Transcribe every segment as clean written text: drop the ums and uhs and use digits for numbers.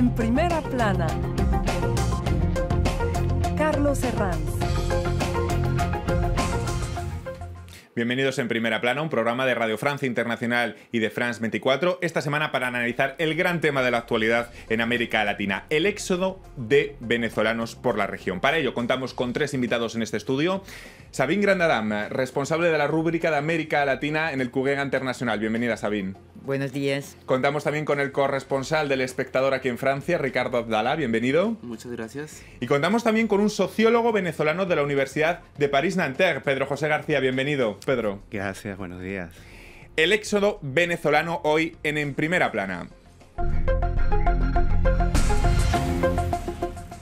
En primera plana, Carlos Herranz. Bienvenidos en Primera Plana, un programa de Radio Francia Internacional y de France 24, esta semana para analizar el gran tema de la actualidad en América Latina, el éxodo de venezolanos por la región. Para ello contamos con tres invitados en este estudio. Sabine Grandadam, responsable de la rúbrica de América Latina en el Cuguega Internacional. Bienvenida, Sabine. Buenos días. Contamos también con el corresponsal del Espectador aquí en Francia, Ricardo Abdala. Bienvenido. Muchas gracias. Y contamos también con un sociólogo venezolano de la Universidad de París-Nanterre, Pedro José García. Bienvenido, Pedro. Gracias, buenos días. El éxodo venezolano hoy en Primera Plana.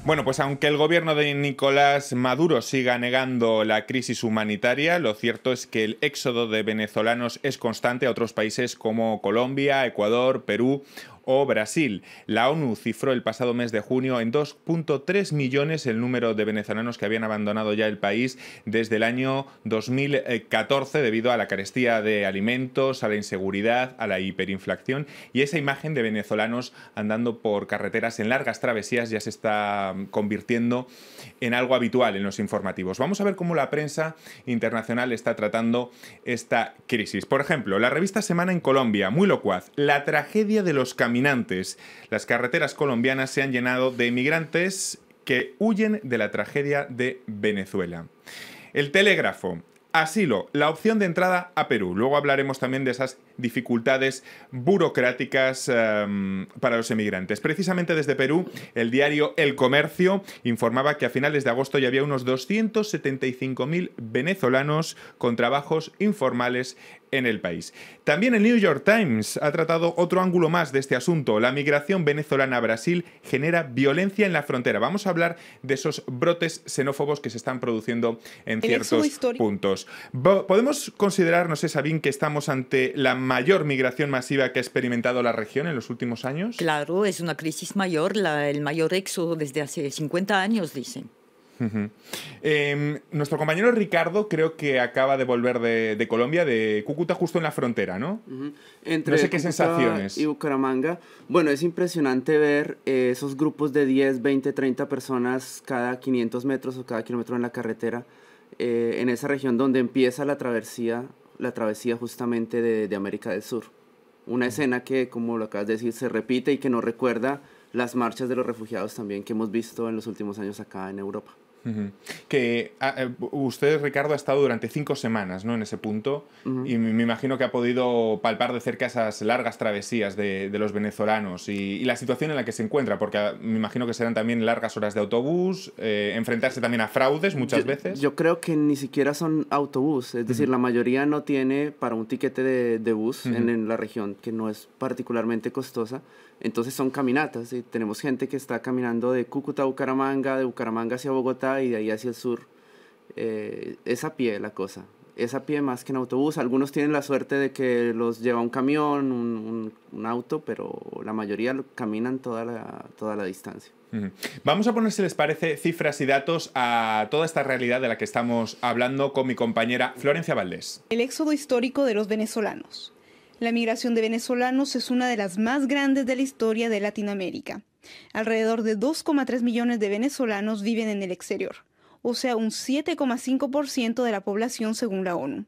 Bueno, pues aunque el gobierno de Nicolás Maduro siga negando la crisis humanitaria, lo cierto es que el éxodo de venezolanos es constante a otros países como Colombia, Ecuador, Perú o Brasil. La ONU cifró el pasado mes de junio en 2,3 millones el número de venezolanos que habían abandonado ya el país desde el año 2014 debido a la carestía de alimentos, a la inseguridad, a la hiperinflación, y esa imagen de venezolanos andando por carreteras en largas travesías ya se está convirtiendo en algo habitual en los informativos. Vamos a ver cómo la prensa internacional está tratando esta crisis. Por ejemplo, la revista Semana en Colombia, muy locuaz: la tragedia de los caminantes. Las carreteras colombianas se han llenado de inmigrantes que huyen de la tragedia de Venezuela. El Telégrafo: asilo, la opción de entrada a Perú. Luego hablaremos también de esas dificultades burocráticas para los emigrantes. Precisamente desde Perú, el diario El Comercio informaba que a finales de agosto ya había unos 275.000 venezolanos con trabajos informales en el país. También el New York Times ha tratado otro ángulo más de este asunto. La migración venezolana a Brasil genera violencia en la frontera. Vamos a hablar de esos brotes xenófobos que se están produciendo en ciertos puntos. ¿Podemos considerar, no sé, Sabine, que estamos ante la mayor migración masiva que ha experimentado la región en los últimos años? Claro, es una crisis mayor, el mayor éxodo desde hace 50 años, dicen. Nuestro compañero Ricardo creo que acaba de volver de Colombia, de Cúcuta, justo en la frontera, ¿no? Entre no sé qué Cúcuta sensaciones. Y Bucaramanga. Bueno, es impresionante ver esos grupos de 10, 20, 30 personas cada 500 metros o cada kilómetro en la carretera, en esa región donde empieza la travesía justamente de América del Sur. Una escena que, como lo acabas de decir, se repite y que nos recuerda las marchas de los refugiados también que hemos visto en los últimos años acá en Europa. Que usted, Ricardo, ha estado durante 5 semanas, ¿no?, en ese punto, y me imagino que ha podido palpar de cerca esas largas travesías de los venezolanos y la situación en la que se encuentra, porque me imagino que serán también largas horas de autobús, enfrentarse también a fraudes muchas veces. Yo creo que ni siquiera son autobús, es decir, la mayoría no tiene para un tiquete de bus en la región, que no es particularmente costosa. Entonces son caminatas, ¿sí? Tenemos gente que está caminando de Cúcuta a Bucaramanga, de Bucaramanga hacia Bogotá y de ahí hacia el sur. Es a pie la cosa, es a pie más que en autobús. Algunos tienen la suerte de que los lleva un camión, un auto, pero la mayoría caminan toda la distancia. Vamos a poner, si les parece, cifras y datos a toda esta realidad de la que estamos hablando con mi compañera Florencia Valdés. El éxodo histórico de los venezolanos. La migración de venezolanos es una de las más grandes de la historia de Latinoamérica. Alrededor de 2,3 millones de venezolanos viven en el exterior, o sea, un 7,5% de la población según la ONU.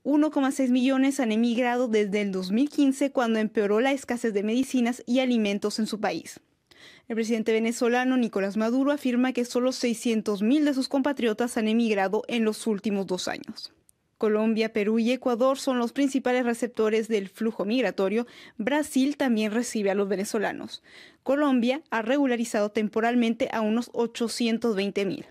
1,6 millones han emigrado desde el 2015, cuando empeoró la escasez de medicinas y alimentos en su país. El presidente venezolano Nicolás Maduro afirma que solo 600.000 de sus compatriotas han emigrado en los últimos 2 años. Colombia, Perú y Ecuador son los principales receptores del flujo migratorio. Brasil también recibe a los venezolanos. Colombia ha regularizado temporalmente a unos 820.000.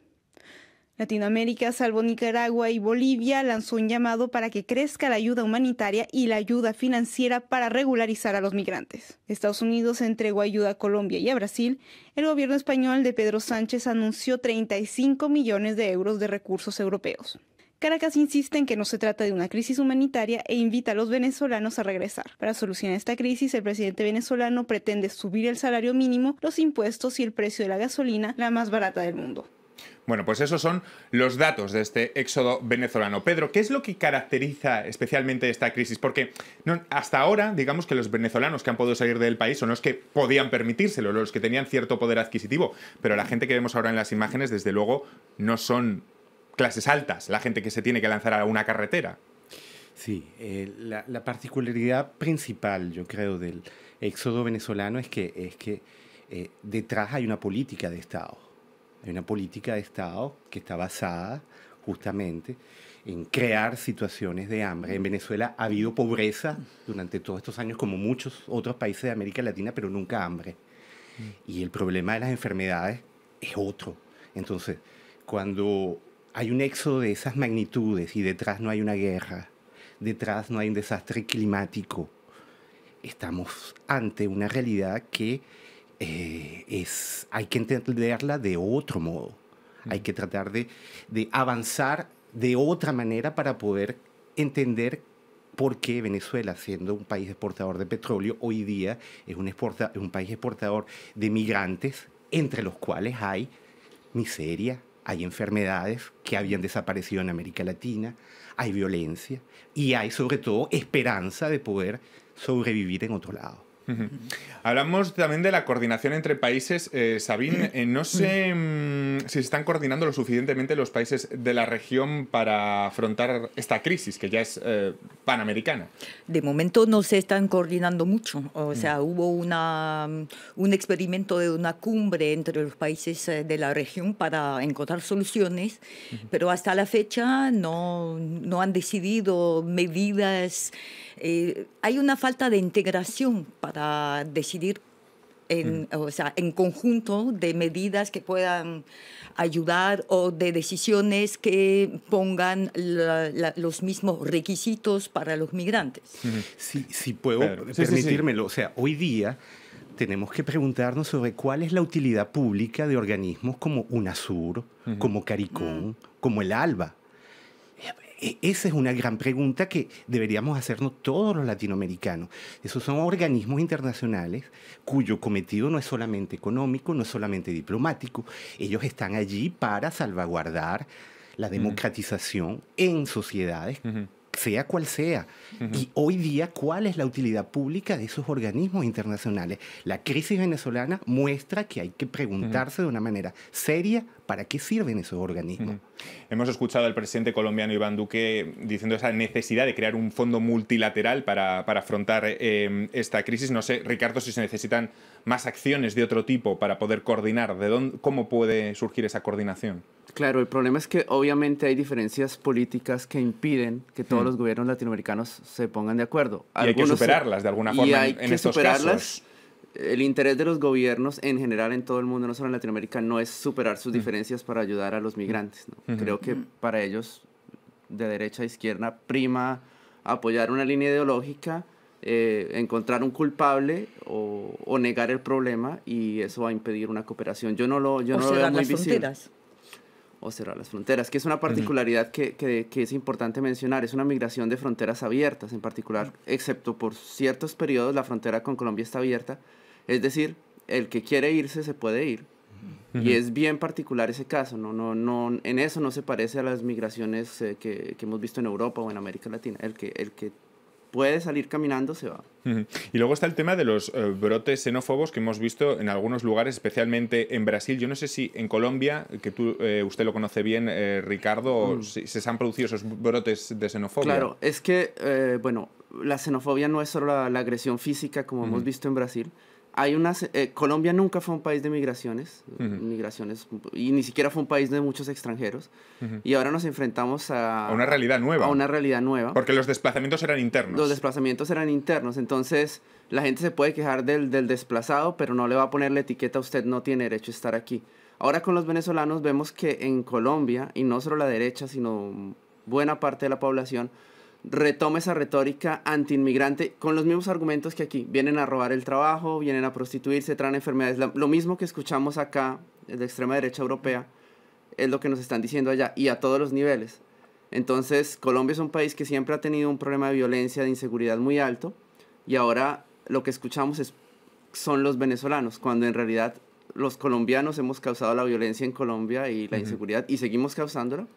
Latinoamérica, salvo Nicaragua y Bolivia, lanzó un llamado para que crezca la ayuda humanitaria y la ayuda financiera para regularizar a los migrantes. Estados Unidos entregó ayuda a Colombia y a Brasil. El gobierno español de Pedro Sánchez anunció 35 millones de euros de recursos europeos. Caracas insiste en que no se trata de una crisis humanitaria e invita a los venezolanos a regresar. Para solucionar esta crisis, el presidente venezolano pretende subir el salario mínimo, los impuestos y el precio de la gasolina, la más barata del mundo. Bueno, pues esos son los datos de este éxodo venezolano. Pedro, ¿qué es lo que caracteriza especialmente esta crisis? Porque hasta ahora, digamos que los venezolanos que han podido salir del país son los que podían permitírselo, los que tenían cierto poder adquisitivo, pero la gente que vemos ahora en las imágenes, desde luego, no son clases altas, la gente que se tiene que lanzar a una carretera. Sí, la particularidad principal, yo creo, del éxodo venezolano es que detrás hay una política de Estado. Hay una política de Estado que está basada justamente en crear situaciones de hambre. En Venezuela ha habido pobreza durante todos estos años, como muchos otros países de América Latina, pero nunca hambre. Y el problema de las enfermedades es otro. Entonces, cuando hay un éxodo de esas magnitudes y detrás no hay una guerra, detrás no hay un desastre climático, estamos ante una realidad que hay que entenderla de otro modo. Hay que tratar de avanzar de otra manera para poder entender por qué Venezuela, siendo un país exportador de petróleo, hoy día es un país exportador de migrantes, entre los cuales hay miseria, hay enfermedades que habían desaparecido en América Latina, hay violencia y hay sobre todo esperanza de poder sobrevivir en otro lado. Hablamos también de la coordinación entre países. Sabine, no sé si se están coordinando lo suficientemente los países de la región para afrontar esta crisis, que ya es panamericana. De momento no se están coordinando mucho. O sea, hubo un experimento de una cumbre entre los países de la región para encontrar soluciones, pero hasta la fecha no han decidido medidas. Hay una falta de integración para decidir o sea, en conjunto de medidas que puedan ayudar o de decisiones que pongan los mismos requisitos para los migrantes. Si puedo permitírmelo. O sea, hoy día tenemos que preguntarnos sobre cuál es la utilidad pública de organismos como UNASUR, como CARICOM, como el ALBA. Esa es una gran pregunta que deberíamos hacernos todos los latinoamericanos. Esos son organismos internacionales cuyo cometido no es solamente económico, no es solamente diplomático. Ellos están allí para salvaguardar la democratización en sociedades, sea cual sea. Y hoy día, ¿cuál es la utilidad pública de esos organismos internacionales? La crisis venezolana muestra que hay que preguntarse de una manera seria para qué sirven esos organismos. Hemos escuchado al presidente colombiano Iván Duque diciendo esa necesidad de crear un fondo multilateral para afrontar esta crisis. No sé, Ricardo, si se necesitan más acciones de otro tipo para poder coordinar. ¿Cómo puede surgir esa coordinación? Claro, el problema es que obviamente hay diferencias políticas que impiden que todos los gobiernos latinoamericanos se pongan de acuerdo. Y hay que superarlas de alguna forma en estos casos. El interés de los gobiernos en general en todo el mundo, no solo en Latinoamérica, no es superar sus diferencias para ayudar a los migrantes, ¿no? Creo que para ellos, de derecha a izquierda, prima apoyar una línea ideológica, encontrar un culpable o negar el problema, y eso va a impedir una cooperación. Yo no lo veo muy visible. O cerrar las fronteras, que es una particularidad que es importante mencionar. Es una migración de fronteras abiertas, en particular, excepto por ciertos periodos, la frontera con Colombia está abierta. Es decir, el que quiere irse se puede ir. Y es bien particular ese caso. No, en eso no se parece a las migraciones que hemos visto en Europa o en América Latina. El que puede salir caminando se va. Y luego está el tema de los brotes xenófobos que hemos visto en algunos lugares, especialmente en Brasil. Yo no sé si en Colombia, que usted lo conoce bien, Ricardo, si se han producido esos brotes de xenofobia. Claro, es que, la xenofobia no es solo la agresión física como hemos visto en Brasil. Colombia nunca fue un país de migraciones, y ni siquiera fue un país de muchos extranjeros. Y ahora nos enfrentamos a una realidad nueva. A una realidad nueva. Porque los desplazamientos eran internos. Los desplazamientos eran internos. Entonces, la gente se puede quejar del desplazado, pero no le va a poner la etiqueta: usted no tiene derecho a estar aquí. Ahora con los venezolanos vemos que en Colombia, y no solo la derecha, sino buena parte de la población, retoma esa retórica anti-inmigrante con los mismos argumentos que aquí. Vienen a robar el trabajo, vienen a prostituirse, traen enfermedades. Lo mismo que escuchamos acá, de extrema derecha europea, es lo que nos están diciendo allá, y a todos los niveles. Entonces, Colombia es un país que siempre ha tenido un problema de violencia, de inseguridad muy alto, y ahora lo que escuchamos son los venezolanos, cuando en realidad los colombianos hemos causado la violencia en Colombia y la inseguridad, y seguimos causándola.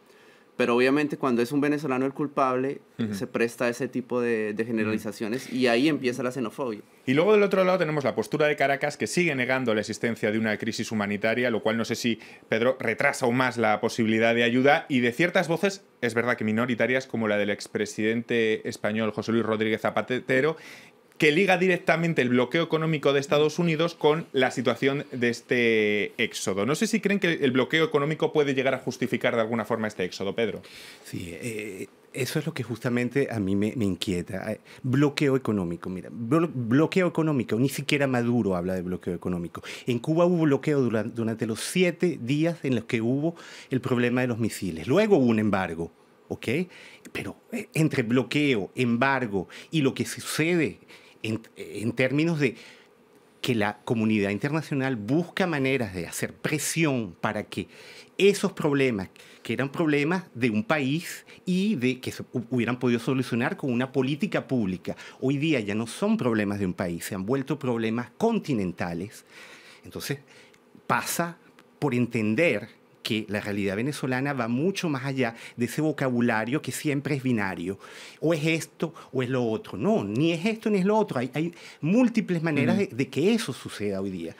Pero obviamente cuando es un venezolano el culpable, se presta a ese tipo de generalizaciones y ahí empieza la xenofobia. Y luego del otro lado tenemos la postura de Caracas, que sigue negando la existencia de una crisis humanitaria, lo cual no sé si, Pedro, retrasa aún más la posibilidad de ayuda, y de ciertas voces, es verdad que minoritarias, como la del expresidente español José Luis Rodríguez Zapatero, que liga directamente el bloqueo económico de Estados Unidos con la situación de este éxodo. No sé si creen que el bloqueo económico puede llegar a justificar de alguna forma este éxodo, Pedro. Sí, eso es lo que justamente a mí me inquieta. Bloqueo económico, mira, bloqueo económico, ni siquiera Maduro habla de bloqueo económico. En Cuba hubo bloqueo durante los 7 días en los que hubo el problema de los misiles. Luego hubo un embargo, ¿ok? Pero entre bloqueo, embargo y lo que sucede en términos de que la comunidad internacional busca maneras de hacer presión para que esos problemas, que eran problemas de un país y de que se hubieran podido solucionar con una política pública, hoy día ya no son problemas de un país, se han vuelto problemas continentales. Entonces pasa por entender que la realidad venezolana va mucho más allá de ese vocabulario que siempre es binario. O es esto o es lo otro. No, ni es esto ni es lo otro. Hay múltiples maneras de que eso suceda hoy día.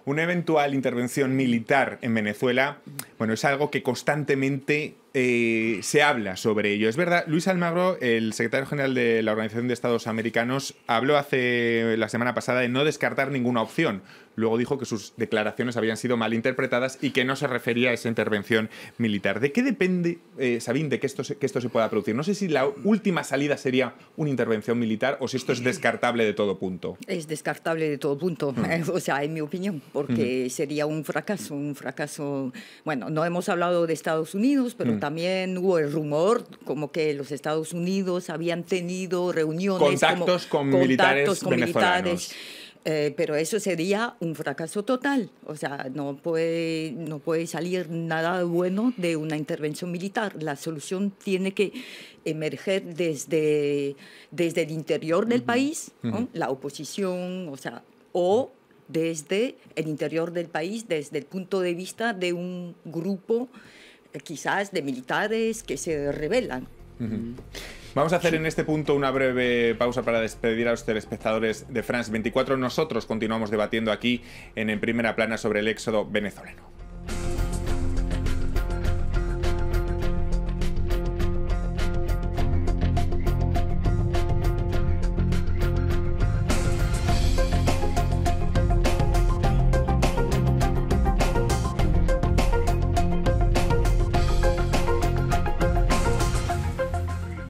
Una eventual intervención militar en Venezuela, bueno, es algo que constantemente se habla sobre ello. Es verdad, Luis Almagro, el secretario general de la Organización de Estados Americanos, habló la semana pasada de no descartar ninguna opción. Luego dijo que sus declaraciones habían sido malinterpretadas y que no se refería a esa intervención militar. ¿De qué depende, Sabine, de que esto se pueda producir? No sé si la última salida sería una intervención militar o si esto es descartable de todo punto. Es descartable de todo punto, o sea, en mi opinión, porque sería un fracaso. Bueno, no hemos hablado de Estados Unidos, pero también hubo el rumor como que los Estados Unidos habían tenido reuniones, contactos con militares venezolanos. Pero eso sería un fracaso total. O sea, no puede salir nada bueno de una intervención militar. La solución tiene que emerger desde el interior del país, ¿no? La oposición, o desde el interior del país, desde el punto de vista de un grupo quizás de militares que se rebelan. Vamos a hacer en este punto una breve pausa para despedir a los telespectadores de France 24. Nosotros continuamos debatiendo aquí en Primera Plana sobre el éxodo venezolano.